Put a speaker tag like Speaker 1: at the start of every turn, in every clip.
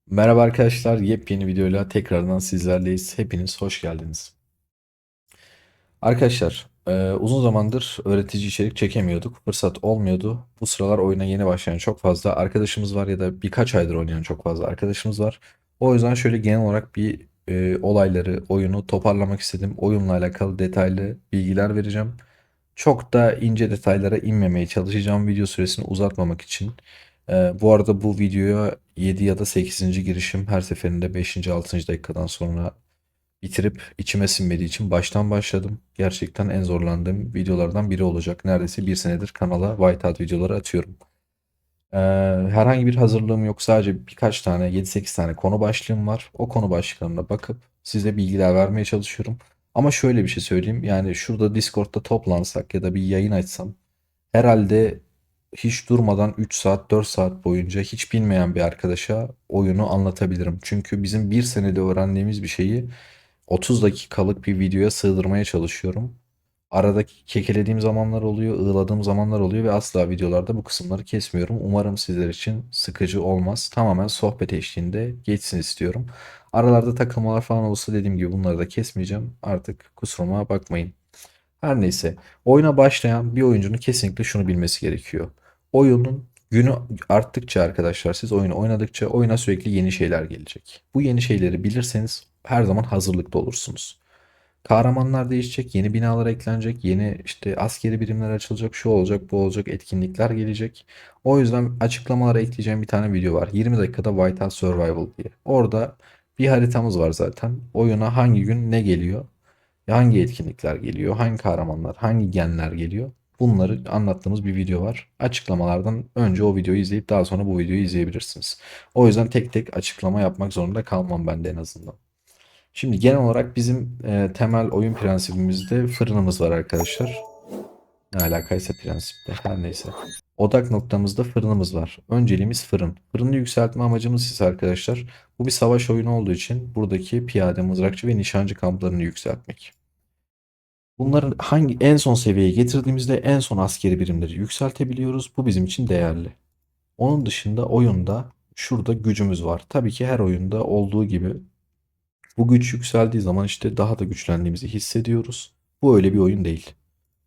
Speaker 1: Merhaba arkadaşlar, yepyeni videoyla tekrardan sizlerleyiz. Hepiniz hoş geldiniz. Arkadaşlar, uzun zamandır öğretici içerik çekemiyorduk. Fırsat olmuyordu. Bu sıralar oyuna yeni başlayan çok fazla arkadaşımız var ya da birkaç aydır oynayan çok fazla arkadaşımız var. O yüzden şöyle genel olarak bir olayları, oyunu toparlamak istedim. Oyunla alakalı detaylı bilgiler vereceğim. Çok da ince detaylara inmemeye çalışacağım video süresini uzatmamak için. Bu arada bu videoya 7 ya da sekizinci girişim, her seferinde beşinci 6. dakikadan sonra bitirip içime sinmediği için baştan başladım. Gerçekten en zorlandığım videolardan biri olacak. Neredeyse bir senedir kanala Whiteout videoları atıyorum. Ee, Herhangi bir hazırlığım yok. Sadece birkaç tane 7-8 tane konu başlığım var. O konu başlıklarına bakıp size bilgiler vermeye çalışıyorum. Ama şöyle bir şey söyleyeyim. Yani şurada Discord'da toplansak ya da bir yayın açsam herhalde hiç durmadan 3 saat 4 saat boyunca hiç bilmeyen bir arkadaşa oyunu anlatabilirim. Çünkü bizim bir senede öğrendiğimiz bir şeyi 30 dakikalık bir videoya sığdırmaya çalışıyorum. Arada kekelediğim zamanlar oluyor, ığladığım zamanlar oluyor ve asla videolarda bu kısımları kesmiyorum. Umarım sizler için sıkıcı olmaz. Tamamen sohbet eşliğinde geçsin istiyorum. Aralarda takılmalar falan olsa dediğim gibi bunları da kesmeyeceğim. Artık kusuruma bakmayın. Her neyse, oyuna başlayan bir oyuncunun kesinlikle şunu bilmesi gerekiyor. Oyunun günü arttıkça arkadaşlar, siz oyunu oynadıkça oyuna sürekli yeni şeyler gelecek. Bu yeni şeyleri bilirseniz her zaman hazırlıklı olursunuz. Kahramanlar değişecek, yeni binalar eklenecek, yeni işte askeri birimler açılacak, şu olacak, bu olacak, etkinlikler gelecek. O yüzden açıklamalara ekleyeceğim bir tane video var. 20 dakikada Whiteout Survival diye. Orada bir haritamız var zaten. Oyuna hangi gün ne geliyor, hangi etkinlikler geliyor, hangi kahramanlar, hangi genler geliyor. Bunları anlattığımız bir video var. Açıklamalardan önce o videoyu izleyip daha sonra bu videoyu izleyebilirsiniz. O yüzden tek tek açıklama yapmak zorunda kalmam ben de en azından. Şimdi genel olarak bizim temel oyun prensibimizde fırınımız var arkadaşlar. Ne alakaysa prensipte her neyse. Odak noktamızda fırınımız var. Önceliğimiz fırın. Fırını yükseltme amacımız ise arkadaşlar bu bir savaş oyunu olduğu için buradaki piyade, mızrakçı ve nişancı kamplarını yükseltmek. Bunların hangi en son seviyeye getirdiğimizde en son askeri birimleri yükseltebiliyoruz. Bu bizim için değerli. Onun dışında oyunda şurada gücümüz var. Tabii ki her oyunda olduğu gibi bu güç yükseldiği zaman işte daha da güçlendiğimizi hissediyoruz. Bu öyle bir oyun değil.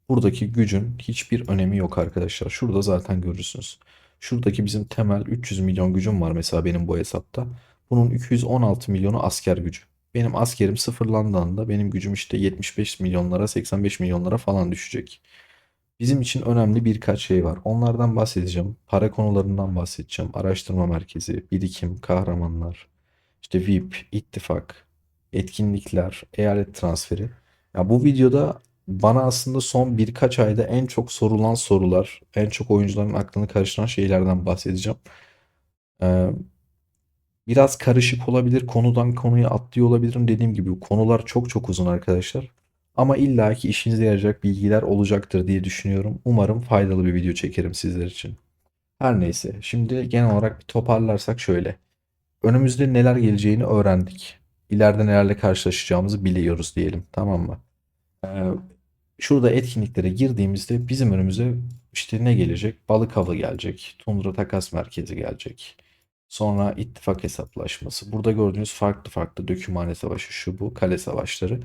Speaker 1: Buradaki gücün hiçbir önemi yok arkadaşlar. Şurada zaten görürsünüz. Şuradaki bizim temel 300 milyon gücüm var mesela benim bu hesapta. Bunun 216 milyonu asker gücü. Benim askerim sıfırlandığında benim gücüm işte 75 milyonlara 85 milyonlara falan düşecek. Bizim için önemli birkaç şey var. Onlardan bahsedeceğim. Para konularından bahsedeceğim. Araştırma merkezi, birikim, kahramanlar, işte VIP, ittifak, etkinlikler, eyalet transferi. Ya bu videoda bana aslında son birkaç ayda en çok sorulan sorular, en çok oyuncuların aklını karıştıran şeylerden bahsedeceğim. Ee, Biraz karışık olabilir, konudan konuya atlıyor olabilirim. Dediğim gibi konular çok çok uzun arkadaşlar. Ama illaki işinize yarayacak bilgiler olacaktır diye düşünüyorum. Umarım faydalı bir video çekerim sizler için. Her neyse, şimdi genel olarak bir toparlarsak şöyle. Önümüzde neler geleceğini öğrendik. İleride nelerle karşılaşacağımızı biliyoruz diyelim, tamam mı? Ee, Şurada etkinliklere girdiğimizde bizim önümüze işte ne gelecek? Balık avı gelecek. Tundra takas merkezi gelecek. Sonra ittifak hesaplaşması. Burada gördüğünüz farklı farklı dökümhane savaşı, şu bu, kale savaşları.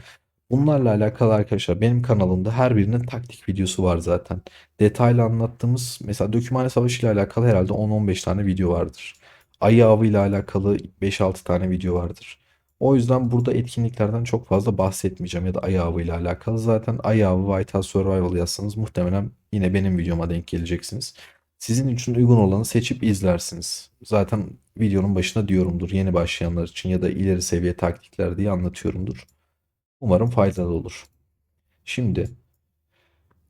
Speaker 1: Bunlarla alakalı arkadaşlar benim kanalımda her birinin taktik videosu var zaten. Detaylı anlattığımız mesela dökümhane savaşı ile alakalı herhalde 10-15 tane video vardır. Ayı avı ile alakalı 5-6 tane video vardır. O yüzden burada etkinliklerden çok fazla bahsetmeyeceğim ya da ayı avı ile alakalı. Zaten ayı avı Whitehouse Survival yazsanız muhtemelen yine benim videoma denk geleceksiniz. Sizin için uygun olanı seçip izlersiniz. Zaten videonun başında diyorumdur yeni başlayanlar için ya da ileri seviye taktikler diye anlatıyorumdur. Umarım faydalı olur. Şimdi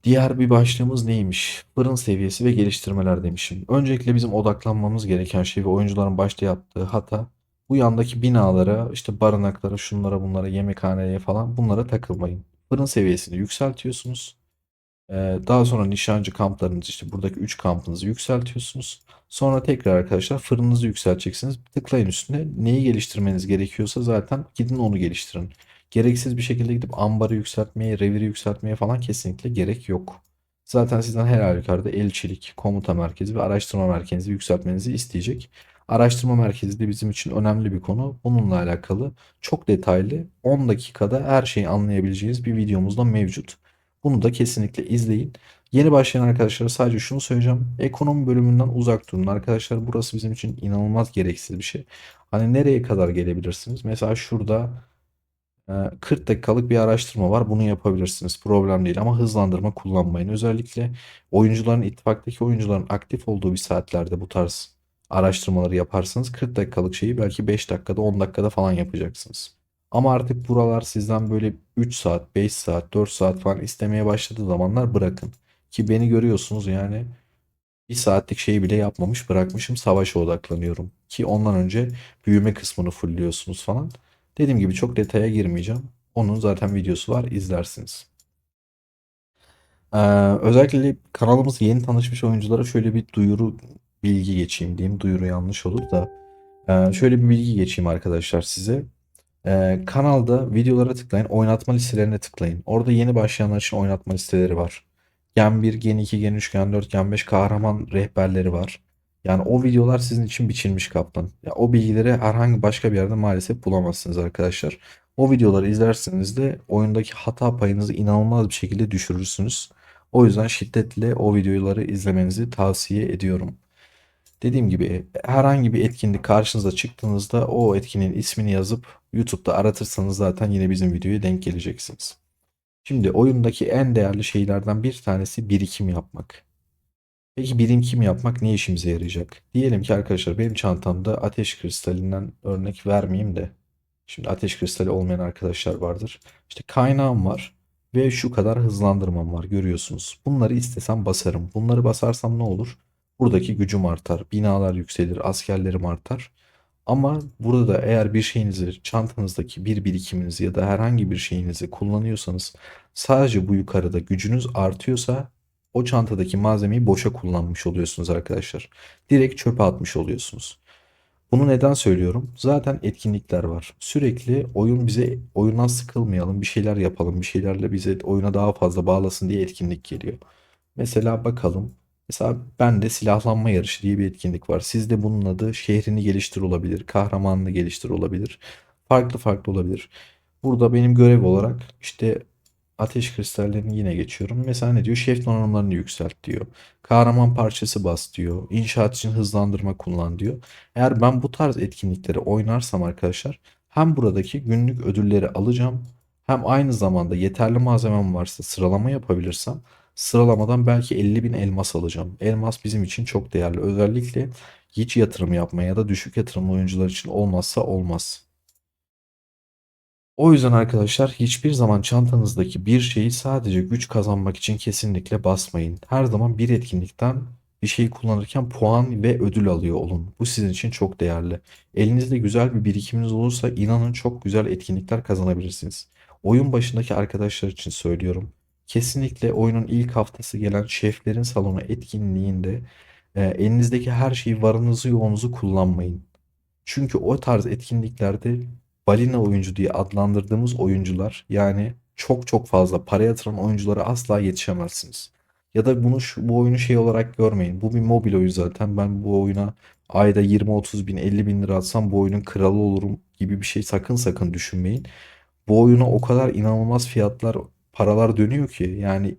Speaker 1: diğer bir başlığımız neymiş? Fırın seviyesi ve geliştirmeler demişim. Öncelikle bizim odaklanmamız gereken şey ve oyuncuların başta yaptığı hata bu yandaki binalara, işte barınaklara, şunlara bunlara, yemekhaneye falan bunlara takılmayın. Fırın seviyesini yükseltiyorsunuz. Daha sonra nişancı kamplarınızı işte buradaki 3 kampınızı yükseltiyorsunuz. Sonra tekrar arkadaşlar fırınınızı yükselteceksiniz. Tıklayın üstüne. Neyi geliştirmeniz gerekiyorsa zaten gidin onu geliştirin. Gereksiz bir şekilde gidip ambarı yükseltmeye, reviri yükseltmeye falan kesinlikle gerek yok. Zaten sizden her halükarda elçilik, komuta merkezi ve araştırma merkezini yükseltmenizi isteyecek. Araştırma merkezi de bizim için önemli bir konu. Bununla alakalı çok detaylı 10 dakikada her şeyi anlayabileceğiniz bir videomuz da mevcut. Bunu da kesinlikle izleyin. Yeni başlayan arkadaşlara sadece şunu söyleyeceğim. Ekonomi bölümünden uzak durun arkadaşlar. Burası bizim için inanılmaz gereksiz bir şey. Hani nereye kadar gelebilirsiniz? Mesela şurada 40 dakikalık bir araştırma var. Bunu yapabilirsiniz. Problem değil ama hızlandırma kullanmayın. Özellikle oyuncuların, ittifaktaki oyuncuların aktif olduğu bir saatlerde bu tarz araştırmaları yaparsanız 40 dakikalık şeyi belki 5 dakikada 10 dakikada falan yapacaksınız. Ama artık buralar sizden böyle 3 saat, 5 saat, 4 saat falan istemeye başladığı zamanlar bırakın. Ki beni görüyorsunuz yani bir saatlik şeyi bile yapmamış bırakmışım, savaşa odaklanıyorum. Ki ondan önce büyüme kısmını fullliyorsunuz falan. Dediğim gibi çok detaya girmeyeceğim. Onun zaten videosu var, izlersiniz. Ee, Özellikle kanalımız yeni tanışmış oyunculara şöyle bir duyuru, bilgi geçeyim diyeyim. Duyuru yanlış olur da. Şöyle bir bilgi geçeyim arkadaşlar size. Kanalda videolara tıklayın. Oynatma listelerine tıklayın. Orada yeni başlayanlar için oynatma listeleri var. Gen 1, Gen 2, Gen 3, Gen 4, Gen 5 kahraman rehberleri var. Yani o videolar sizin için biçilmiş kaptan. Ya o bilgileri herhangi başka bir yerde maalesef bulamazsınız arkadaşlar. O videoları izlerseniz de oyundaki hata payınızı inanılmaz bir şekilde düşürürsünüz. O yüzden şiddetle o videoları izlemenizi tavsiye ediyorum. Dediğim gibi herhangi bir etkinlik karşınıza çıktığınızda o etkinin ismini yazıp YouTube'da aratırsanız zaten yine bizim videoya denk geleceksiniz. Şimdi oyundaki en değerli şeylerden bir tanesi birikim yapmak. Peki birikim yapmak ne işimize yarayacak? Diyelim ki arkadaşlar benim çantamda ateş kristalinden örnek vermeyeyim de. Şimdi ateş kristali olmayan arkadaşlar vardır. İşte kaynağım var ve şu kadar hızlandırmam var görüyorsunuz. Bunları istesem basarım. Bunları basarsam ne olur? Buradaki gücüm artar, binalar yükselir, askerlerim artar. Ama burada eğer bir şeyinizi, çantanızdaki bir birikiminizi ya da herhangi bir şeyinizi kullanıyorsanız sadece bu yukarıda gücünüz artıyorsa o çantadaki malzemeyi boşa kullanmış oluyorsunuz arkadaşlar. Direkt çöpe atmış oluyorsunuz. Bunu neden söylüyorum? Zaten etkinlikler var. Sürekli oyun bize oyundan sıkılmayalım, bir şeyler yapalım, bir şeylerle bize oyuna daha fazla bağlasın diye etkinlik geliyor. Mesela bakalım. Mesela bende silahlanma yarışı diye bir etkinlik var. Sizde bunun adı şehrini geliştir olabilir, kahramanını geliştir olabilir. Farklı farklı olabilir. Burada benim görev olarak işte ateş kristallerini yine geçiyorum. Mesela ne diyor? Şef donanımlarını yükselt diyor. Kahraman parçası bas diyor. İnşaat için hızlandırma kullan diyor. Eğer ben bu tarz etkinlikleri oynarsam arkadaşlar hem buradaki günlük ödülleri alacağım hem aynı zamanda yeterli malzemem varsa sıralama yapabilirsem sıralamadan belki 50 bin elmas alacağım. Elmas bizim için çok değerli. Özellikle hiç yatırım yapmaya ya da düşük yatırımlı oyuncular için olmazsa olmaz. O yüzden arkadaşlar hiçbir zaman çantanızdaki bir şeyi sadece güç kazanmak için kesinlikle basmayın. Her zaman bir etkinlikten bir şeyi kullanırken puan ve ödül alıyor olun. Bu sizin için çok değerli. Elinizde güzel bir birikiminiz olursa inanın çok güzel etkinlikler kazanabilirsiniz. Oyun başındaki arkadaşlar için söylüyorum. Kesinlikle oyunun ilk haftası gelen Şeflerin Salonu etkinliğinde elinizdeki her şeyi varınızı yoğunuzu kullanmayın. Çünkü o tarz etkinliklerde balina oyuncu diye adlandırdığımız oyuncular yani çok çok fazla para yatıran oyunculara asla yetişemezsiniz. Ya da bu oyunu şey olarak görmeyin. Bu bir mobil oyun zaten. Ben bu oyuna ayda 20-30 bin 50 bin lira atsam bu oyunun kralı olurum gibi bir şey sakın sakın düşünmeyin. Bu oyuna o kadar inanılmaz fiyatlar, paralar dönüyor ki yani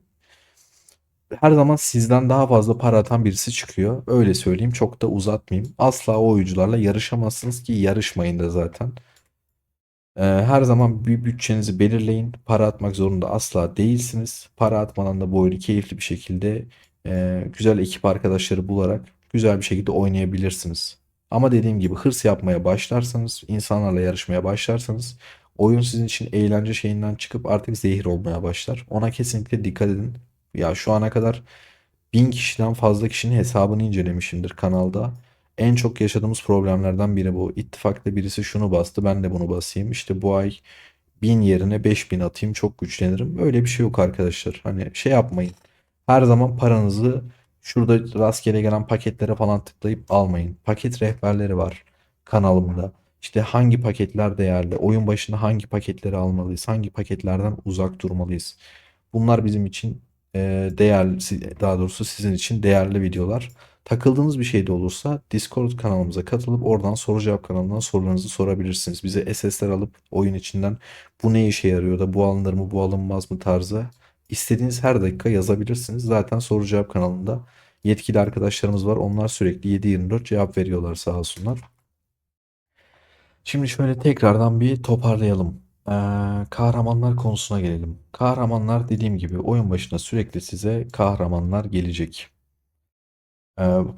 Speaker 1: her zaman sizden daha fazla para atan birisi çıkıyor. Öyle söyleyeyim, çok da uzatmayayım. Asla o oyuncularla yarışamazsınız ki yarışmayın da zaten. Her zaman bir bütçenizi belirleyin. Para atmak zorunda asla değilsiniz. Para atmadan da bu oyunu keyifli bir şekilde güzel ekip arkadaşları bularak güzel bir şekilde oynayabilirsiniz. Ama dediğim gibi hırs yapmaya başlarsanız, insanlarla yarışmaya başlarsanız oyun sizin için eğlence şeyinden çıkıp artık zehir olmaya başlar. Ona kesinlikle dikkat edin. Ya şu ana kadar 1000 kişiden fazla kişinin hesabını incelemişimdir kanalda. En çok yaşadığımız problemlerden biri bu. İttifakta birisi şunu bastı, ben de bunu basayım. İşte bu ay 1000 yerine 5000 atayım, çok güçlenirim. Öyle bir şey yok arkadaşlar. Hani şey yapmayın. Her zaman paranızı şurada rastgele gelen paketlere falan tıklayıp almayın. Paket rehberleri var kanalımda. İşte hangi paketler değerli, oyun başında hangi paketleri almalıyız, hangi paketlerden uzak durmalıyız. Bunlar bizim için değerli, daha doğrusu sizin için değerli videolar. Takıldığınız bir şey de olursa Discord kanalımıza katılıp oradan soru cevap kanalından sorularınızı sorabilirsiniz. Bize SS'ler alıp oyun içinden bu ne işe yarıyor da bu alınır mı bu alınmaz mı tarzı istediğiniz her dakika yazabilirsiniz. Zaten soru cevap kanalında yetkili arkadaşlarımız var. Onlar sürekli 7/24 cevap veriyorlar sağ olsunlar. Şimdi şöyle tekrardan bir toparlayalım. Kahramanlar konusuna gelelim. Kahramanlar dediğim gibi oyun başına sürekli size kahramanlar gelecek.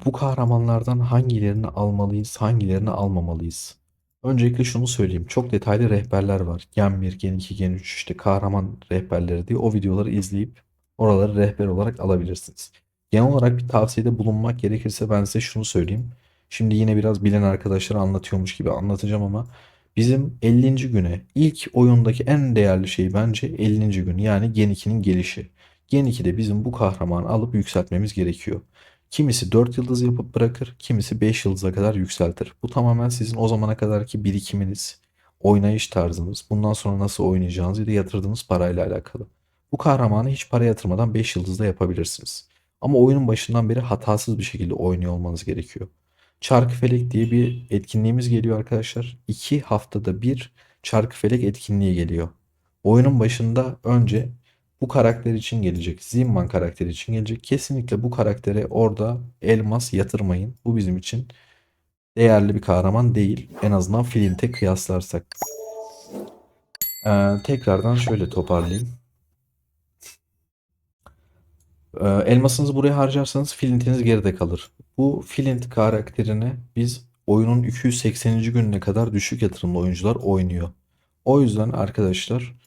Speaker 1: Bu kahramanlardan hangilerini almalıyız, hangilerini almamalıyız? Öncelikle şunu söyleyeyim. Çok detaylı rehberler var. Gen 1, Gen 2, Gen 3 işte kahraman rehberleri diye o videoları izleyip oraları rehber olarak alabilirsiniz. Genel olarak bir tavsiyede bulunmak gerekirse ben size şunu söyleyeyim. Şimdi yine biraz bilen arkadaşlara anlatıyormuş gibi anlatacağım ama bizim 50. güne ilk oyundaki en değerli şey bence 50. gün yani Gen 2'nin gelişi. Gen 2'de bizim bu kahramanı alıp yükseltmemiz gerekiyor. Kimisi 4 yıldız yapıp bırakır, kimisi 5 yıldıza kadar yükseltir. Bu tamamen sizin o zamana kadarki birikiminiz, oynayış tarzınız, bundan sonra nasıl oynayacağınız ya da yatırdığınız parayla alakalı. Bu kahramanı hiç para yatırmadan 5 yıldızda yapabilirsiniz. Ama oyunun başından beri hatasız bir şekilde oynuyor olmanız gerekiyor. Çarkıfelek diye bir etkinliğimiz geliyor arkadaşlar. 2 haftada bir Çarkıfelek etkinliği geliyor. Oyunun başında önce bu karakter için gelecek. Zinman karakteri için gelecek. Kesinlikle bu karaktere orada elmas yatırmayın. Bu bizim için değerli bir kahraman değil. En azından Flint'e kıyaslarsak. Tekrardan şöyle toparlayayım. Elmasınızı buraya harcarsanız Flint'iniz geride kalır. Bu Flint karakterini biz oyunun 280. gününe kadar düşük yatırımlı oyuncular oynuyor. O yüzden arkadaşlar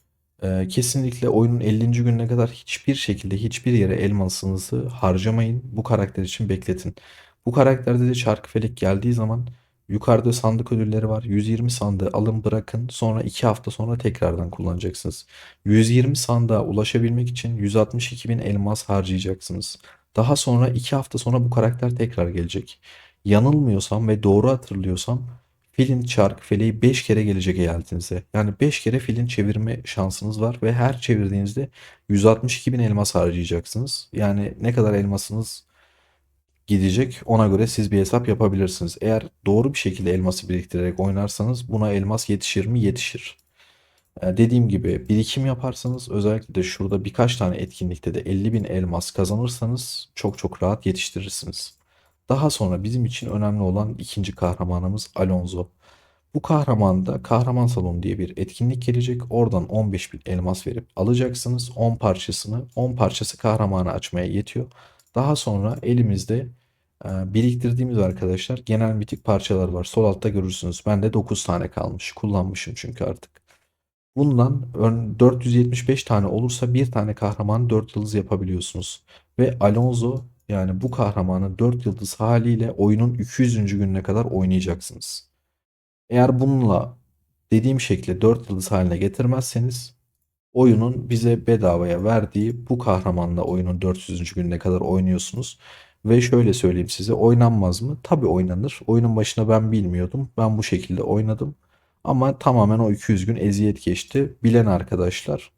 Speaker 1: kesinlikle oyunun 50. gününe kadar hiçbir şekilde hiçbir yere elmasınızı harcamayın. Bu karakter için bekletin. Bu karakterde de Çarkıfelek geldiği zaman yukarıda sandık ödülleri var. 120 sandığı alın bırakın. Sonra 2 hafta sonra tekrardan kullanacaksınız. 120 sandığa ulaşabilmek için 162 bin elmas harcayacaksınız. Daha sonra 2 hafta sonra bu karakter tekrar gelecek. Yanılmıyorsam ve doğru hatırlıyorsam filin çark feleği 5 kere gelecek eyaletinize. Yani 5 kere filin çevirme şansınız var ve her çevirdiğinizde 162 bin elmas harcayacaksınız. Yani ne kadar elmasınız gidecek ona göre siz bir hesap yapabilirsiniz. Eğer doğru bir şekilde elması biriktirerek oynarsanız buna elmas yetişir mi? Yetişir. Dediğim gibi birikim yaparsanız özellikle de şurada birkaç tane etkinlikte de 50 bin elmas kazanırsanız çok çok rahat yetiştirirsiniz. Daha sonra bizim için önemli olan ikinci kahramanımız Alonso. Bu kahramanda kahraman salonu diye bir etkinlik gelecek. Oradan 15 bin elmas verip alacaksınız. 10 parçasını 10 parçası kahramanı açmaya yetiyor. Daha sonra elimizde biriktirdiğimiz arkadaşlar genel mitik parçalar var. Sol altta görürsünüz. Bende 9 tane kalmış. Kullanmışım çünkü artık. Bundan 475 tane olursa bir tane kahramanı 4 yıldız yapabiliyorsunuz. Ve Alonso yani bu kahramanı 4 yıldız haliyle oyunun 200. gününe kadar oynayacaksınız. Eğer bununla dediğim şekilde 4 yıldız haline getirmezseniz oyunun bize bedavaya verdiği bu kahramanla oyunun 400. gününe kadar oynuyorsunuz. Ve şöyle söyleyeyim size oynanmaz mı? Tabii oynanır. Oyunun başına ben bilmiyordum. Ben bu şekilde oynadım. Ama tamamen o 200 gün eziyet geçti. Bilen arkadaşlar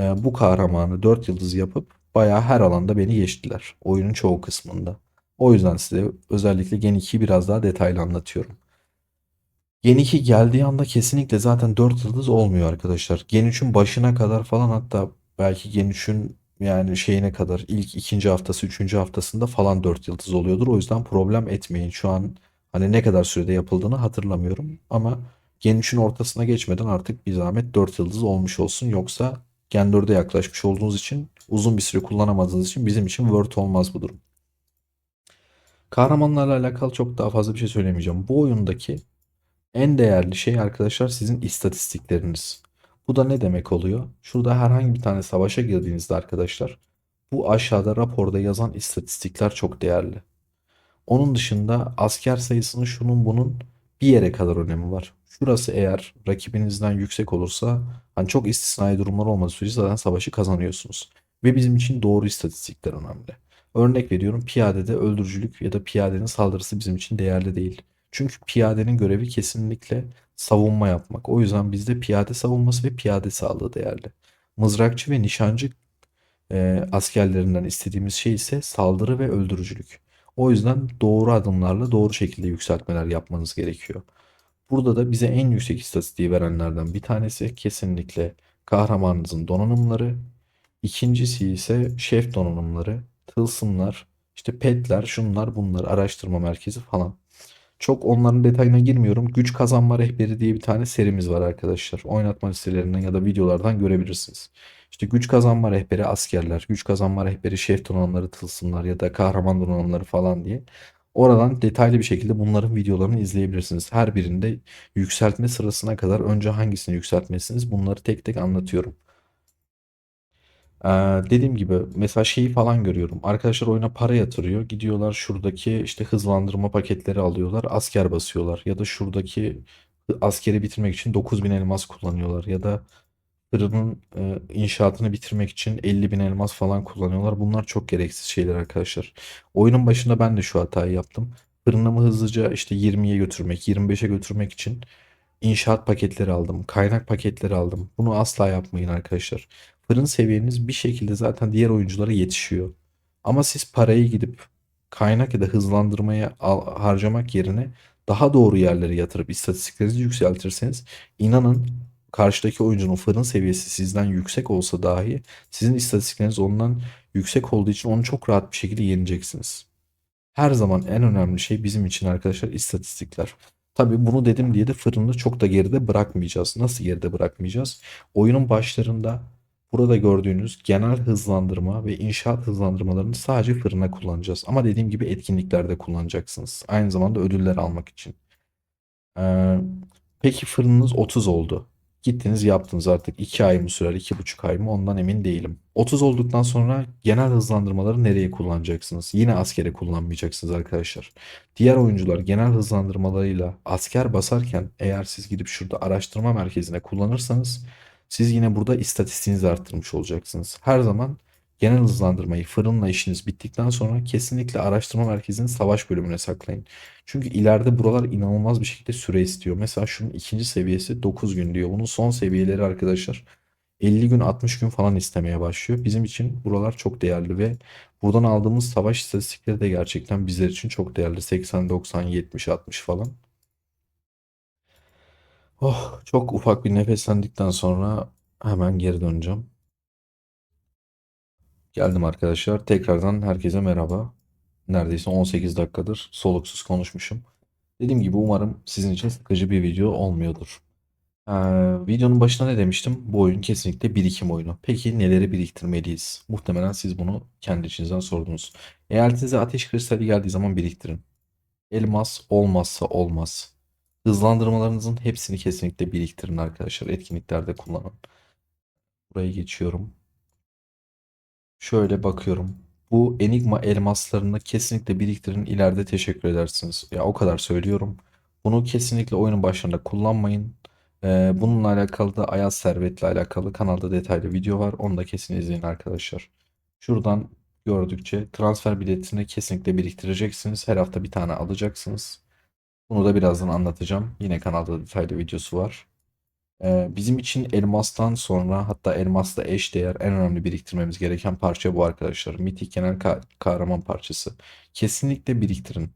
Speaker 1: bu kahramanı 4 yıldız yapıp bayağı her alanda beni geçtiler. Oyunun çoğu kısmında. O yüzden size özellikle Gen 2'yi biraz daha detaylı anlatıyorum. Gen 2 geldiği anda kesinlikle zaten 4 yıldız olmuyor arkadaşlar. Gen 3'ün başına kadar falan hatta belki Gen 3'ün yani şeyine kadar ilk ikinci haftası, üçüncü haftasında falan 4 yıldız oluyordur. O yüzden problem etmeyin. Şu an hani ne kadar sürede yapıldığını hatırlamıyorum. Ama Gen 3'ün ortasına geçmeden artık bir zahmet 4 yıldız olmuş olsun. Yoksa Gen 4'e yaklaşmış olduğunuz için uzun bir süre kullanamadığınız için bizim için Word olmaz bu durum. Kahramanlarla alakalı çok daha fazla bir şey söylemeyeceğim. Bu oyundaki en değerli şey arkadaşlar sizin istatistikleriniz. Bu da ne demek oluyor? Şurada herhangi bir tane savaşa girdiğinizde arkadaşlar bu aşağıda raporda yazan istatistikler çok değerli. Onun dışında asker sayısının şunun bunun bir yere kadar önemi var. Şurası eğer rakibinizden yüksek olursa hani çok istisnai durumlar olmadığı sürece zaten savaşı kazanıyorsunuz. Ve bizim için doğru istatistikler önemli. Örnek veriyorum piyadede öldürücülük ya da piyadenin saldırısı bizim için değerli değil. Çünkü piyadenin görevi kesinlikle savunma yapmak. O yüzden bizde piyade savunması ve piyade sağlığı değerli. Mızrakçı ve nişancı askerlerinden istediğimiz şey ise saldırı ve öldürücülük. O yüzden doğru adımlarla doğru şekilde yükseltmeler yapmanız gerekiyor. Burada da bize en yüksek istatistiği verenlerden bir tanesi kesinlikle kahramanınızın donanımları. İkincisi ise şef donanımları, tılsımlar, işte petler, şunlar bunlar, araştırma merkezi falan. Çok onların detayına girmiyorum. Güç kazanma rehberi diye bir tane serimiz var arkadaşlar. Oynatma listelerinden ya da videolardan görebilirsiniz. İşte güç kazanma rehberi askerler, güç kazanma rehberi şef donanımları, tılsımlar ya da kahraman donanımları falan diye. Oradan detaylı bir şekilde bunların videolarını izleyebilirsiniz. Her birinde yükseltme sırasına kadar önce hangisini yükseltmelisiniz bunları tek tek anlatıyorum. Ee, Dediğim gibi mesela şeyi falan görüyorum. Arkadaşlar oyuna para yatırıyor. Gidiyorlar şuradaki işte hızlandırma paketleri alıyorlar. Asker basıyorlar. Ya da şuradaki askeri bitirmek için 9.000 elmas kullanıyorlar. Ya da fırının inşaatını bitirmek için 50.000 elmas falan kullanıyorlar. Bunlar çok gereksiz şeyler arkadaşlar. Oyunun başında ben de şu hatayı yaptım. Fırınımı hızlıca işte 20'ye götürmek, 25'e götürmek için İnşaat paketleri aldım. Kaynak paketleri aldım. Bunu asla yapmayın arkadaşlar. Fırın seviyeniz bir şekilde zaten diğer oyunculara yetişiyor. Ama siz parayı gidip kaynak ya da hızlandırmaya harcamak yerine daha doğru yerlere yatırıp istatistiklerinizi yükseltirseniz inanın karşıdaki oyuncunun fırın seviyesi sizden yüksek olsa dahi sizin istatistikleriniz ondan yüksek olduğu için onu çok rahat bir şekilde yeneceksiniz. Her zaman en önemli şey bizim için arkadaşlar istatistikler. Tabii bunu dedim diye de fırını çok da geride bırakmayacağız. Nasıl geride bırakmayacağız? Oyunun başlarında burada gördüğünüz genel hızlandırma ve inşaat hızlandırmalarını sadece fırına kullanacağız. Ama dediğim gibi etkinliklerde kullanacaksınız. Aynı zamanda ödüller almak için. Ee, peki fırınınız 30 oldu. Gittiniz yaptınız artık 2 ay mı sürer 2,5 ay mı ondan emin değilim. 30 olduktan sonra genel hızlandırmaları nereye kullanacaksınız? Yine askere kullanmayacaksınız arkadaşlar. Diğer oyuncular genel hızlandırmalarıyla asker basarken eğer siz gidip şurada araştırma merkezine kullanırsanız siz yine burada istatistiğinizi arttırmış olacaksınız. Her zaman genel hızlandırmayı fırınla işiniz bittikten sonra kesinlikle araştırma merkezinin savaş bölümüne saklayın. Çünkü ileride buralar inanılmaz bir şekilde süre istiyor. Mesela şunun ikinci seviyesi 9 gün diyor. Bunun son seviyeleri arkadaşlar 50 gün 60 gün falan istemeye başlıyor. Bizim için buralar çok değerli ve buradan aldığımız savaş istatistikleri de gerçekten bizler için çok değerli. 80, 90, 70, 60 falan. Oh, çok ufak bir nefeslendikten sonra hemen geri döneceğim. Geldim arkadaşlar. Tekrardan herkese merhaba. Neredeyse 18 dakikadır soluksuz konuşmuşum. Dediğim gibi umarım sizin için sıkıcı bir video olmuyordur. Ee, Videonun başına ne demiştim? Bu oyun kesinlikle birikim oyunu. Peki neleri biriktirmeliyiz? Muhtemelen siz bunu kendi içinizden sordunuz. Eyaletinize ateş kristali geldiği zaman biriktirin. Elmas olmazsa olmaz. Hızlandırmalarınızın hepsini kesinlikle biriktirin arkadaşlar. Etkinliklerde kullanın. Buraya geçiyorum. Şöyle bakıyorum. Bu Enigma elmaslarını kesinlikle biriktirin. İleride teşekkür edersiniz. Ya o kadar söylüyorum. Bunu kesinlikle oyunun başlarında kullanmayın. Bununla alakalı da Ayaz Servet'le alakalı kanalda detaylı video var. Onu da kesin izleyin arkadaşlar. Şuradan gördükçe transfer biletini kesinlikle biriktireceksiniz. Her hafta bir tane alacaksınız. Bunu da birazdan anlatacağım. Yine kanalda detaylı videosu var. Bizim için elmastan sonra hatta elmasla eş değer en önemli biriktirmemiz gereken parça bu arkadaşlar. Mitik genel kahraman parçası. Kesinlikle biriktirin.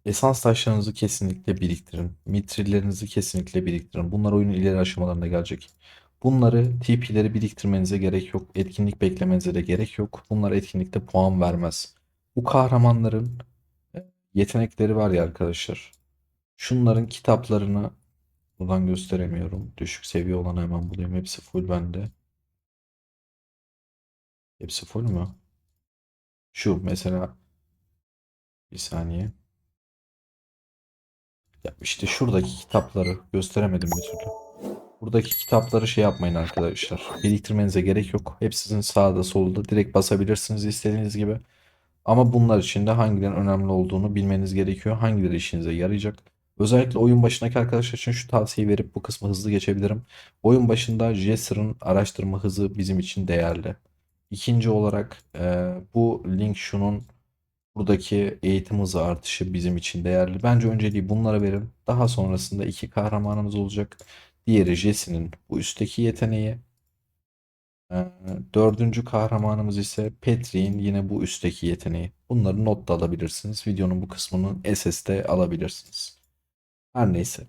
Speaker 1: Esans taşlarınızı kesinlikle biriktirin. Mitrillerinizi kesinlikle biriktirin. Bunlar oyunun ileri aşamalarında gelecek. Bunları TP'leri biriktirmenize gerek yok. Etkinlik beklemenize de gerek yok. Bunlar etkinlikte puan vermez. Bu kahramanların yetenekleri var ya arkadaşlar. Şunların kitaplarını buradan gösteremiyorum. Düşük seviye olanı hemen bulayım. Hepsi full bende. Hepsi full mü? Şu mesela bir saniye. Ya işte şuradaki kitapları gösteremedim bir türlü. Buradaki kitapları şey yapmayın arkadaşlar. Biriktirmenize gerek yok. Hepsinin sağda solda direkt basabilirsiniz istediğiniz gibi. Ama bunlar için de hangilerinin önemli olduğunu bilmeniz gerekiyor. Hangileri işinize yarayacak. Özellikle oyun başındaki arkadaşlar için şu tavsiyeyi verip bu kısmı hızlı geçebilirim. Oyun başında Jester'ın araştırma hızı bizim için değerli. İkinci olarak bu link şunun buradaki eğitim hızı artışı bizim için değerli. Bence önceliği bunlara verin. Daha sonrasında iki kahramanımız olacak. Diğeri Jesse'nin bu üstteki yeteneği. Ee, Dördüncü kahramanımız ise Petri'nin yine bu üstteki yeteneği. Bunları not da alabilirsiniz. Videonun bu kısmının SS'de alabilirsiniz. Her neyse.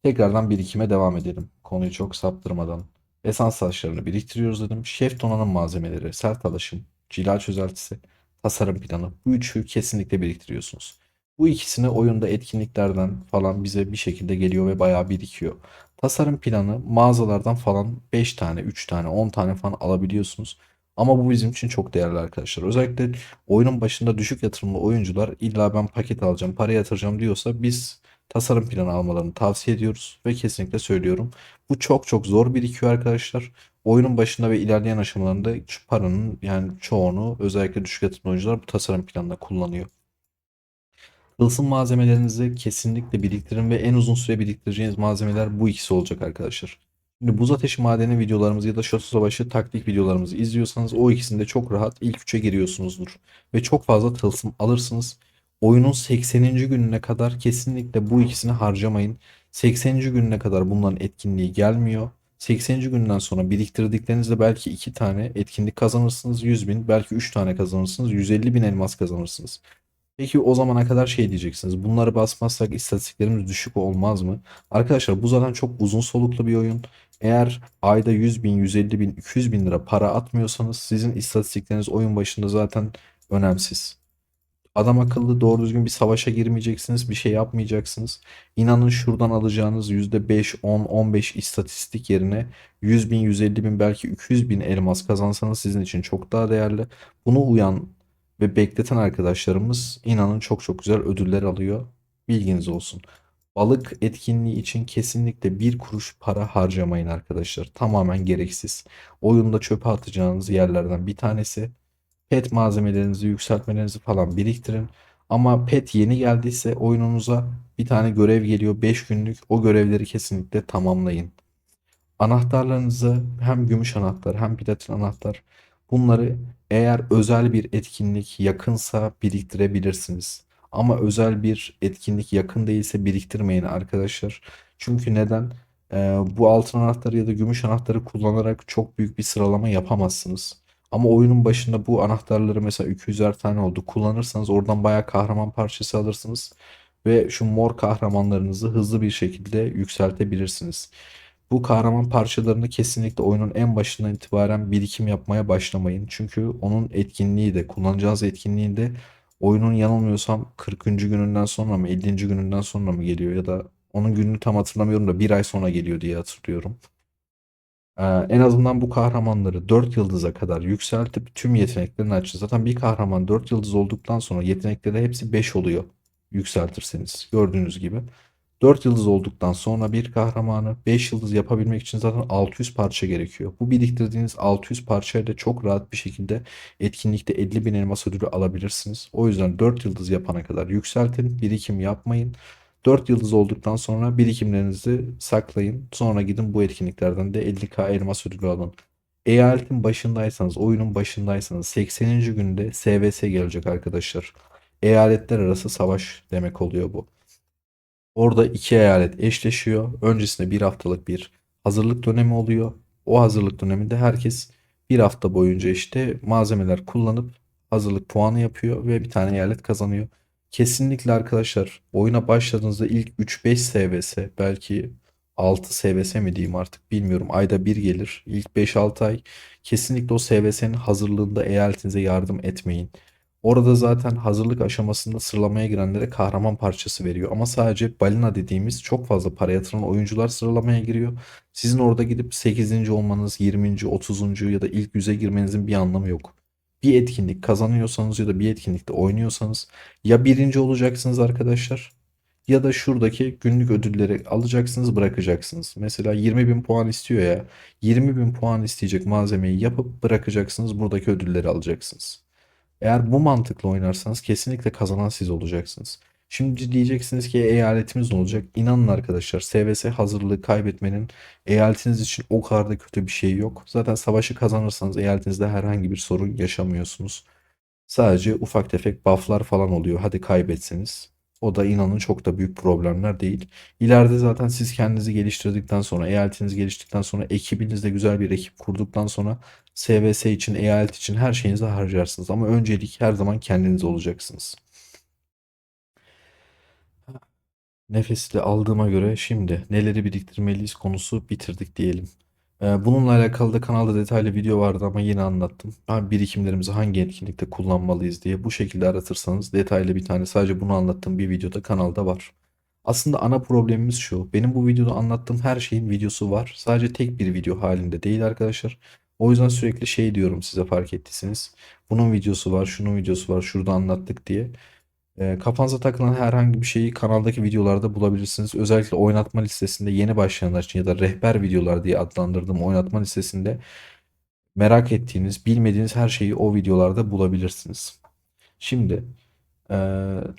Speaker 1: Tekrardan birikime devam edelim. Konuyu çok saptırmadan. Esans taşlarını biriktiriyoruz dedim. Şef donanım malzemeleri, sert alaşım, cila çözeltisi, tasarım planı. Bu üçü kesinlikle biriktiriyorsunuz. Bu ikisini oyunda etkinliklerden falan bize bir şekilde geliyor ve bayağı birikiyor. Tasarım planı mağazalardan falan 5 tane, 3 tane, 10 tane falan alabiliyorsunuz. Ama bu bizim için çok değerli arkadaşlar. Özellikle oyunun başında düşük yatırımlı oyuncular illa ben paket alacağım, para yatıracağım diyorsa biz tasarım planı almalarını tavsiye ediyoruz ve kesinlikle söylüyorum. Bu çok çok zor birikiyor arkadaşlar. Oyunun başında ve ilerleyen aşamalarında şu paranın yani çoğunu özellikle düşük yatırımlı oyuncular bu tasarım planında kullanıyor. Tılsım malzemelerinizi kesinlikle biriktirin ve en uzun süre biriktireceğiniz malzemeler bu ikisi olacak arkadaşlar. Şimdi buz ateşi madeni videolarımızı ya da şato savaşı taktik videolarımızı izliyorsanız o ikisinde çok rahat ilk üçe giriyorsunuzdur. Ve çok fazla tılsım alırsınız. Oyunun 80. gününe kadar kesinlikle bu ikisini harcamayın. 80. gününe kadar bunların etkinliği gelmiyor. 80. günden sonra biriktirdiklerinizde belki 2 tane etkinlik kazanırsınız. 100 bin belki 3 tane kazanırsınız. 150 bin elmas kazanırsınız. Peki o zamana kadar şey diyeceksiniz. Bunları basmazsak istatistiklerimiz düşük olmaz mı? Arkadaşlar bu zaten çok uzun soluklu bir oyun. Eğer ayda 100 bin, 150 bin, 200 bin lira para atmıyorsanız sizin istatistikleriniz oyun başında zaten önemsiz. Adam akıllı doğru düzgün bir savaşa girmeyeceksiniz, bir şey yapmayacaksınız. İnanın şuradan alacağınız %5, 10, 15 istatistik yerine 100 bin, 150 bin belki 200 bin elmas kazansanız sizin için çok daha değerli. Bunu uyan ve bekleten arkadaşlarımız inanın çok çok güzel ödüller alıyor. Bilginiz olsun. Balık etkinliği için kesinlikle bir kuruş para harcamayın arkadaşlar. Tamamen gereksiz. Oyunda çöpe atacağınız yerlerden bir tanesi. Pet malzemelerinizi, yükseltmelerinizi falan biriktirin. Ama pet yeni geldiyse oyununuza bir tane görev geliyor 5 günlük. O görevleri kesinlikle tamamlayın. Anahtarlarınızı hem gümüş anahtar hem platin anahtar bunları eğer özel bir etkinlik yakınsa biriktirebilirsiniz. Ama özel bir etkinlik yakın değilse biriktirmeyin arkadaşlar. Çünkü neden? Bu altın anahtarı ya da gümüş anahtarı kullanarak çok büyük bir sıralama yapamazsınız. Ama oyunun başında bu anahtarları mesela 200'er tane oldu. Kullanırsanız oradan bayağı kahraman parçası alırsınız. Ve şu mor kahramanlarınızı hızlı bir şekilde yükseltebilirsiniz. Bu kahraman parçalarını kesinlikle oyunun en başından itibaren birikim yapmaya başlamayın. Çünkü onun etkinliği de kullanacağınız etkinliği de oyunun yanılmıyorsam 40. gününden sonra mı 50. gününden sonra mı geliyor ya da onun gününü tam hatırlamıyorum da bir ay sonra geliyor diye hatırlıyorum. En azından bu kahramanları 4 yıldıza kadar yükseltip tüm yeteneklerini açın. Zaten bir kahraman 4 yıldız olduktan sonra yetenekleri hepsi 5 oluyor yükseltirseniz gördüğünüz gibi. 4 yıldız olduktan sonra bir kahramanı 5 yıldız yapabilmek için zaten 600 parça gerekiyor. Bu biriktirdiğiniz 600 parçayla çok rahat bir şekilde etkinlikte 50 bin elmas ödülü alabilirsiniz. O yüzden 4 yıldız yapana kadar yükseltin, birikim yapmayın. 4 yıldız olduktan sonra birikimlerinizi saklayın. Sonra gidin bu etkinliklerden de 50k elmas ödülü alın. Eyaletin başındaysanız, oyunun başındaysanız 80. günde SVS gelecek arkadaşlar. Eyaletler arası savaş demek oluyor bu. Orada iki eyalet eşleşiyor. Öncesinde bir haftalık bir hazırlık dönemi oluyor. O hazırlık döneminde herkes bir hafta boyunca işte malzemeler kullanıp hazırlık puanı yapıyor ve bir tane eyalet kazanıyor. Kesinlikle arkadaşlar oyuna başladığınızda ilk 3-5 SVS belki 6 SVS mi diyeyim artık bilmiyorum. Ayda bir gelir. İlk 5-6 ay kesinlikle o SVS'nin hazırlığında eyaletinize yardım etmeyin. Orada zaten hazırlık aşamasında sıralamaya girenlere kahraman parçası veriyor. Ama sadece balina dediğimiz çok fazla para yatıran oyuncular sıralamaya giriyor. Sizin orada gidip 8. olmanız, 20. 30. ya da ilk 100'e girmenizin bir anlamı yok. Bir etkinlik kazanıyorsanız ya da bir etkinlikte oynuyorsanız ya birinci olacaksınız arkadaşlar ya da şuradaki günlük ödülleri alacaksınız bırakacaksınız. Mesela 20 bin puan istiyor ya 20 bin puan isteyecek malzemeyi yapıp bırakacaksınız buradaki ödülleri alacaksınız. Eğer bu mantıkla oynarsanız kesinlikle kazanan siz olacaksınız. Şimdi diyeceksiniz ki eyaletimiz ne olacak? İnanın arkadaşlar SVS hazırlığı kaybetmenin eyaletiniz için o kadar da kötü bir şey yok. Zaten savaşı kazanırsanız eyaletinizde herhangi bir sorun yaşamıyorsunuz. Sadece ufak tefek bufflar falan oluyor. Hadi kaybetseniz. O da inanın çok da büyük problemler değil. İleride zaten siz kendinizi geliştirdikten sonra, eyaletinizi geliştirdikten sonra, ekibinizde güzel bir ekip kurduktan sonra SVS için, eyalet için her şeyinizi harcarsınız. Ama öncelik her zaman kendiniz olacaksınız. Nefesi de aldığıma göre şimdi neleri biriktirmeliyiz konusu bitirdik diyelim. Bununla alakalı da kanalda detaylı video vardı ama yine anlattım. Birikimlerimizi hangi etkinlikte kullanmalıyız diye bu şekilde aratırsanız detaylı bir tane sadece bunu anlattığım bir videoda kanalda var. Aslında ana problemimiz şu. Benim bu videoda anlattığım her şeyin videosu var. Sadece tek bir video halinde değil arkadaşlar. O yüzden sürekli şey diyorum size fark ettiyseniz. Bunun videosu var, şunun videosu var, şurada anlattık diye. Kafanıza takılan herhangi bir şeyi kanaldaki videolarda bulabilirsiniz. Özellikle oynatma listesinde yeni başlayanlar için ya da rehber videolar diye adlandırdığım oynatma listesinde merak ettiğiniz, bilmediğiniz her şeyi o videolarda bulabilirsiniz. Şimdi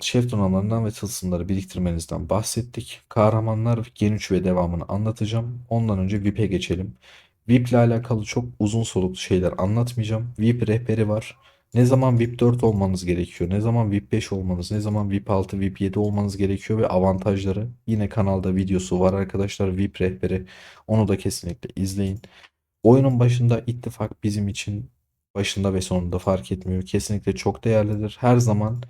Speaker 1: şef donanımlarından ve tılsımları biriktirmenizden bahsettik. Kahramanlar Gen 3 ve devamını anlatacağım. Ondan önce VIP'e geçelim. VIP ile alakalı çok uzun soluklu şeyler anlatmayacağım. VIP rehberi var. Ne zaman VIP 4 olmanız gerekiyor, ne zaman VIP 5 olmanız, ne zaman VIP 6, VIP 7 olmanız gerekiyor ve avantajları. Yine kanalda videosu var arkadaşlar, VIP rehberi. Onu da kesinlikle izleyin. Oyunun başında ittifak bizim için başında ve sonunda fark etmiyor. Kesinlikle çok değerlidir. Her zaman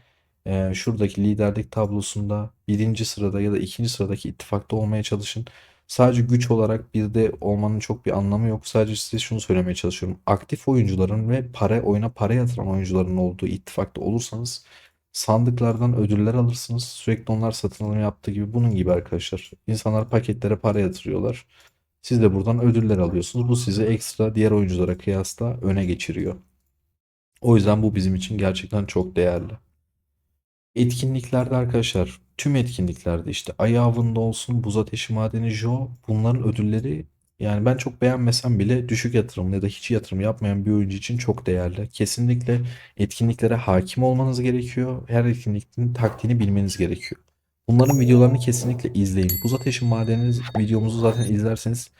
Speaker 1: şuradaki liderlik tablosunda birinci sırada ya da ikinci sıradaki ittifakta olmaya çalışın. Sadece güç olarak bir de olmanın çok bir anlamı yok. Sadece size şunu söylemeye çalışıyorum. Aktif oyuncuların ve oyuna para yatıran oyuncuların olduğu ittifakta olursanız sandıklardan ödüller alırsınız. Sürekli onlar satın alım yaptığı gibi bunun gibi arkadaşlar. İnsanlar paketlere para yatırıyorlar. Siz de buradan ödüller alıyorsunuz. Bu sizi ekstra diğer oyunculara kıyasla öne geçiriyor. O yüzden bu bizim için gerçekten çok değerli. Etkinliklerde arkadaşlar, tüm etkinliklerde işte Ay Avı'nda olsun, Buz Ateşi Madeni, Jo, bunların ödülleri yani ben çok beğenmesem bile düşük yatırım ya da hiç yatırım yapmayan bir oyuncu için çok değerli. Kesinlikle etkinliklere hakim olmanız gerekiyor. Her etkinliğin taktiğini bilmeniz gerekiyor. Bunların videolarını kesinlikle izleyin. Buz Ateşi Madeni videomuzu zaten izlerseniz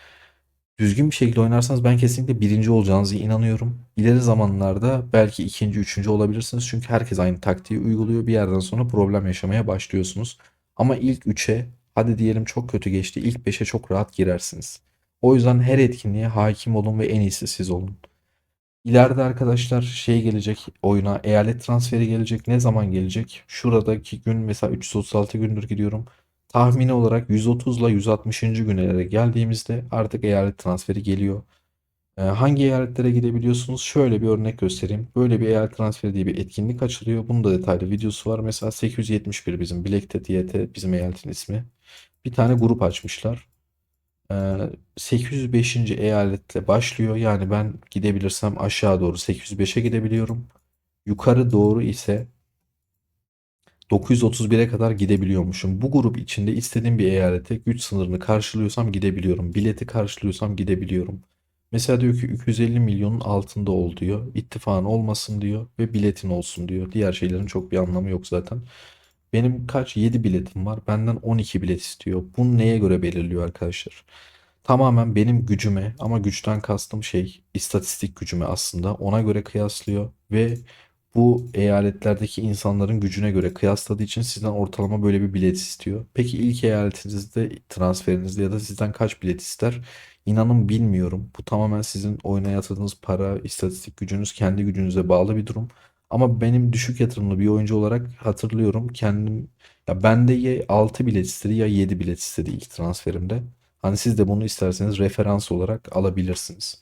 Speaker 1: düzgün bir şekilde oynarsanız ben kesinlikle birinci olacağınıza inanıyorum. İleri zamanlarda belki ikinci, üçüncü olabilirsiniz. Çünkü herkes aynı taktiği uyguluyor. Bir yerden sonra problem yaşamaya başlıyorsunuz. Ama ilk üçe, hadi diyelim çok kötü geçti, İlk beşe çok rahat girersiniz. O yüzden her etkinliğe hakim olun ve en iyisi siz olun. İleride arkadaşlar şey gelecek oyuna, eyalet transferi gelecek. Ne zaman gelecek? Şuradaki gün mesela 336 gündür gidiyorum. Tahmini olarak 130 ile 160. günlere geldiğimizde artık eyalet transferi geliyor. Hangi eyaletlere gidebiliyorsunuz? Şöyle bir örnek göstereyim. Böyle bir eyalet transferi diye bir etkinlik açılıyor. Bunun da detaylı videosu var. Mesela 871 bizim Black YT bizim eyaletin ismi. Bir tane grup açmışlar. 805. eyaletle başlıyor. Yani ben gidebilirsem aşağı doğru 805'e gidebiliyorum. Yukarı doğru ise 931'e kadar gidebiliyormuşum. Bu grup içinde istediğim bir eyalete güç sınırını karşılıyorsam gidebiliyorum. Bileti karşılıyorsam gidebiliyorum. Mesela diyor ki 250 milyonun altında ol diyor. İttifakın olmasın diyor ve biletin olsun diyor. Diğer şeylerin çok bir anlamı yok zaten. Benim kaç 7 biletim var. Benden 12 bilet istiyor. Bunu neye göre belirliyor arkadaşlar? Tamamen benim gücüme ama güçten kastım şey istatistik gücüme aslında ona göre kıyaslıyor ve bu eyaletlerdeki insanların gücüne göre kıyasladığı için sizden ortalama böyle bir bilet istiyor. Peki ilk eyaletinizde transferinizde ya da sizden kaç bilet ister? İnanın bilmiyorum. Bu tamamen sizin oyuna yatırdığınız para, istatistik gücünüz, kendi gücünüze bağlı bir durum. Ama benim düşük yatırımlı bir oyuncu olarak hatırlıyorum kendim ya bende ya 6 bilet istedi ya 7 bilet istedi ilk transferimde. Hani siz de bunu isterseniz referans olarak alabilirsiniz.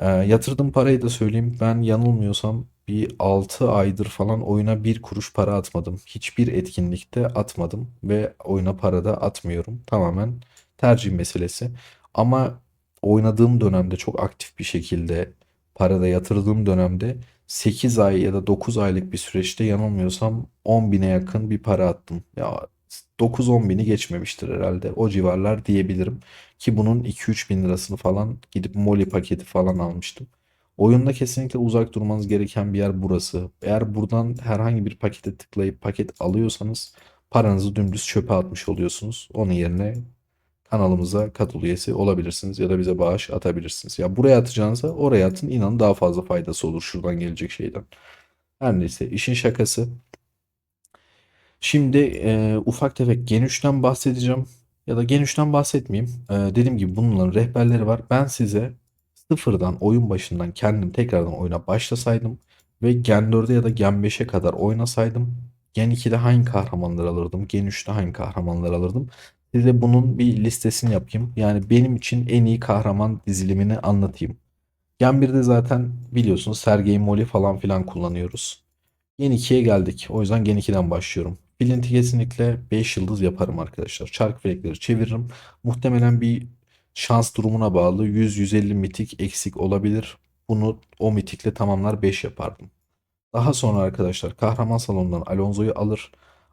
Speaker 1: Yatırdığım parayı da söyleyeyim. Ben yanılmıyorsam bir 6 aydır falan oyuna bir kuruş para atmadım. Hiçbir etkinlikte atmadım ve oyuna para da atmıyorum. Tamamen tercih meselesi. Ama oynadığım dönemde çok aktif bir şekilde para da yatırdığım dönemde 8 ay ya da 9 aylık bir süreçte yanılmıyorsam 10 bine yakın bir para attım. Ya 9-10 bini geçmemiştir herhalde. O civarlar diyebilirim. Ki bunun 2-3 bin lirasını falan gidip Molly paketi falan almıştım. Oyunda kesinlikle uzak durmanız gereken bir yer burası. Eğer buradan herhangi bir pakete tıklayıp paket alıyorsanız paranızı dümdüz çöpe atmış oluyorsunuz. Onun yerine kanalımıza katıl üyesi olabilirsiniz ya da bize bağış atabilirsiniz. Ya buraya atacağınıza oraya atın. İnanın daha fazla faydası olur şuradan gelecek şeyden. Her neyse işin şakası. Şimdi ufak tefek Gen 3'ten bahsedeceğim. Ya da Gen 3'ten bahsetmeyeyim. Dediğim gibi bunların rehberleri var. Ben size sıfırdan oyun başından kendim tekrardan oyuna başlasaydım ve Gen 4'e ya da Gen 5'e kadar oynasaydım Gen 2'de hangi kahramanları alırdım? Gen 3'te hangi kahramanları alırdım? Size bunun bir listesini yapayım. Yani benim için en iyi kahraman dizilimini anlatayım. Gen 1'de zaten biliyorsunuz Sergey Moli falan filan kullanıyoruz. Gen 2'ye geldik. O yüzden Gen 2'den başlıyorum. Flint'i kesinlikle 5 yıldız yaparım arkadaşlar. Çark felekleri çeviririm. Muhtemelen bir şans durumuna bağlı 100-150 mitik eksik olabilir. Bunu o mitikle tamamlar 5 yapardım. Daha sonra arkadaşlar kahraman salonundan Alonso'yu alır.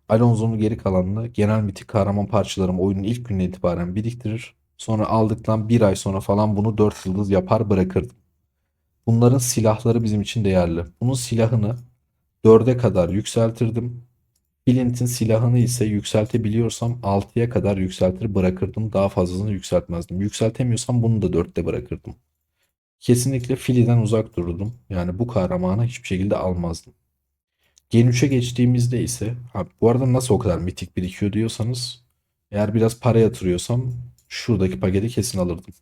Speaker 1: Alonso'nun geri kalanını genel mitik kahraman parçalarımı oyunun ilk gününe itibaren biriktirir. Sonra aldıktan bir ay sonra falan bunu 4 yıldız yapar bırakırdım. Bunların silahları bizim için değerli. Bunun silahını 4'e kadar yükseltirdim. Flint'in silahını ise yükseltebiliyorsam 6'ya kadar yükseltir bırakırdım. Daha fazlasını yükseltmezdim. Yükseltemiyorsam bunu da 4'te bırakırdım. Kesinlikle Philly'den uzak dururdum. Yani bu kahramanı hiçbir şekilde almazdım. Gen 3'e geçtiğimizde ise bu arada nasıl o kadar mitik birikiyor diyorsanız eğer biraz para yatırıyorsam şuradaki paketi kesin alırdım.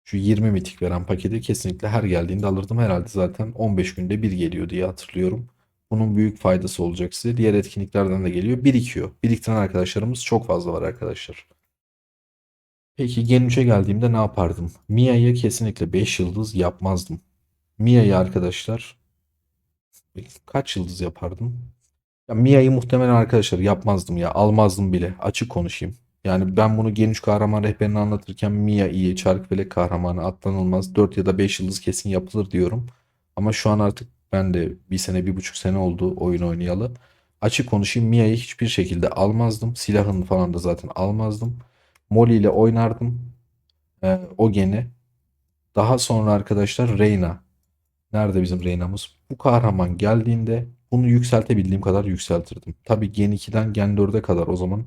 Speaker 1: Şu 20 mitik veren paketi kesinlikle her geldiğinde alırdım. Herhalde zaten 15 günde bir geliyor diye hatırlıyorum. Bunun büyük faydası olacak size. Diğer etkinliklerden de geliyor. Birikiyor. Biriktiren arkadaşlarımız çok fazla var arkadaşlar. Peki Gen 3'e geldiğimde ne yapardım? Mia'yı kesinlikle 5 yıldız yapmazdım. Mia'yı arkadaşlar kaç yıldız yapardım? Ya Mia'yı muhtemelen arkadaşlar yapmazdım ya. Almazdım bile. Açık konuşayım. Yani ben bunu Gen 3 kahraman rehberini anlatırken Mia iyi, Çarkıfelek kahramanı atlanılmaz. 4 ya da 5 yıldız kesin yapılır diyorum. Ama şu an artık ben de bir sene, 1,5 sene oldu oyun oynayalı. Açık konuşayım Mia'yı hiçbir şekilde almazdım. Silahını falan da zaten almazdım. Molly ile oynardım. O geni. Daha sonra arkadaşlar Reyna. Nerede bizim Reyna'mız? Bu kahraman geldiğinde bunu yükseltebildiğim kadar yükseltirdim. Tabii Gen 2'den Gen 4'e kadar o zaman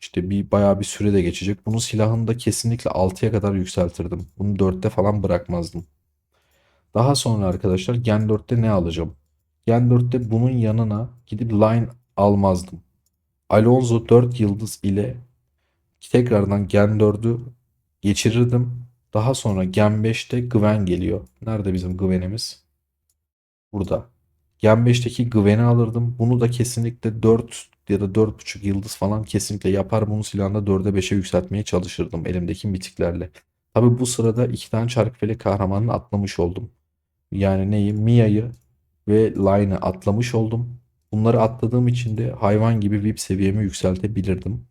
Speaker 1: işte bayağı bir süre de geçecek. Bunun silahını da kesinlikle 6'ya kadar yükseltirdim. Bunu 4'te falan bırakmazdım. Daha sonra arkadaşlar Gen 4'te ne alacağım? Gen 4'te bunun yanına gidip Line almazdım. Alonso 4 yıldız ile tekrardan Gen 4'ü geçirirdim. Daha sonra Gen 5'te Gwen geliyor. Nerede bizim Gwen'imiz? Burada. Gen 5'teki Gwen'i alırdım. Bunu da kesinlikle 4 ya da 4,5 yıldız falan kesinlikle yapar. Bunu silahında 4'e 5'e yükseltmeye çalışırdım elimdeki mitiklerle. Tabi bu sırada iki tane çarkıfelek kahramanını atlamış oldum. Yani neyi? Mia'yı ve Line'ı atlamış oldum. Bunları atladığım için de hayvan gibi VIP seviyemi yükseltebilirdim.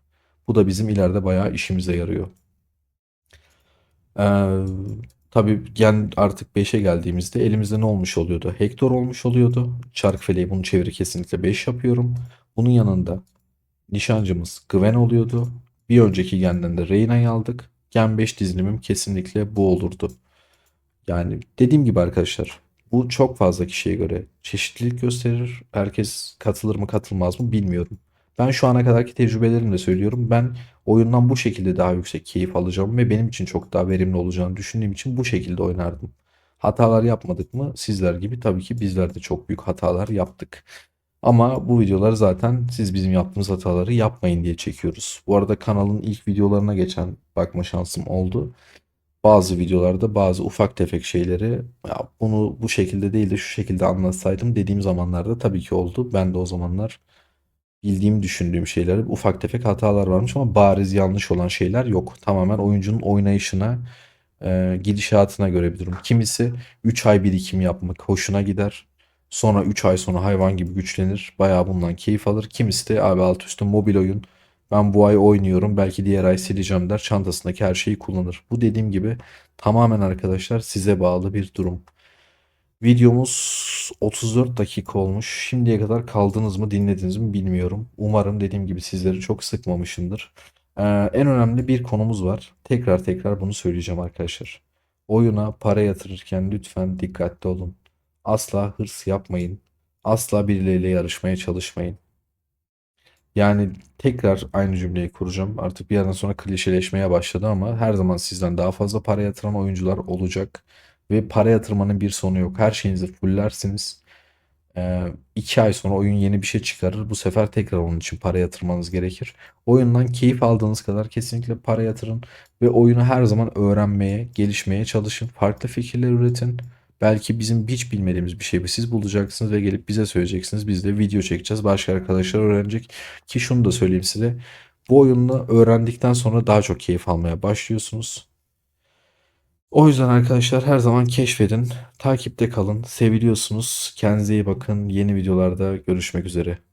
Speaker 1: Bu da bizim ileride bayağı işimize yarıyor. Ee, tabii gen artık 5'e geldiğimizde elimizde ne olmuş oluyordu? Hector olmuş oluyordu. Çarkfele'yi bunu çeviri kesinlikle 5 yapıyorum. Bunun yanında nişancımız Gwen oluyordu. Bir önceki genden de Reyna'yı aldık. Gen 5 dizilimim kesinlikle bu olurdu. Yani dediğim gibi arkadaşlar bu çok fazla kişiye göre çeşitlilik gösterir. Herkes katılır mı katılmaz mı bilmiyorum. Ben şu ana kadarki tecrübelerimle söylüyorum. Ben oyundan bu şekilde daha yüksek keyif alacağım ve benim için çok daha verimli olacağını düşündüğüm için bu şekilde oynardım. Hatalar yapmadık mı? Sizler gibi tabii ki bizler de çok büyük hatalar yaptık. Ama bu videoları zaten siz bizim yaptığımız hataları yapmayın diye çekiyoruz. Bu arada kanalın ilk videolarına geçen bakma şansım oldu. Bazı videolarda bazı ufak tefek şeyleri ya bunu bu şekilde değil de şu şekilde anlatsaydım dediğim zamanlarda tabii ki oldu. Ben de o zamanlar bildiğimi düşündüğüm şeyler ufak tefek hatalar varmış ama bariz yanlış olan şeyler yok. Tamamen oyuncunun oynayışına, gidişatına göre bir durum. Kimisi 3 ay birikim yapmak hoşuna gider. Sonra 3 ay sonra hayvan gibi güçlenir. Bayağı bundan keyif alır. Kimisi de abi alt üstü mobil oyun. Ben bu ay oynuyorum. Belki diğer ay sileceğim der. Çantasındaki her şeyi kullanır. Bu dediğim gibi tamamen arkadaşlar size bağlı bir durum. Videomuz 34 dakika olmuş. Şimdiye kadar kaldınız mı, dinlediniz mi bilmiyorum. Umarım dediğim gibi sizleri çok sıkmamışımdır. En önemli bir konumuz var. Tekrar tekrar bunu söyleyeceğim arkadaşlar. Oyuna para yatırırken lütfen dikkatli olun. Asla hırs yapmayın. Asla birileriyle yarışmaya çalışmayın. Yani tekrar aynı cümleyi kuracağım. Artık bir yerden sonra klişeleşmeye başladı ama her zaman sizden daha fazla para yatıran oyuncular olacak. Ve para yatırmanın bir sonu yok. Her şeyinizi fullersiniz. 2 ay sonra oyun yeni bir şey çıkarır. Bu sefer tekrar onun için para yatırmanız gerekir. Oyundan keyif aldığınız kadar kesinlikle para yatırın ve oyunu her zaman öğrenmeye, gelişmeye çalışın. Farklı fikirler üretin. Belki bizim hiç bilmediğimiz bir şeyi siz bulacaksınız ve gelip bize söyleyeceksiniz. Biz de video çekeceğiz. Başka arkadaşlar öğrenecek. Ki şunu da söyleyeyim size. Bu oyunu öğrendikten sonra daha çok keyif almaya başlıyorsunuz. O yüzden arkadaşlar her zaman keşfedin, takipte kalın, seviliyorsunuz. Kendinize iyi bakın. Yeni videolarda görüşmek üzere.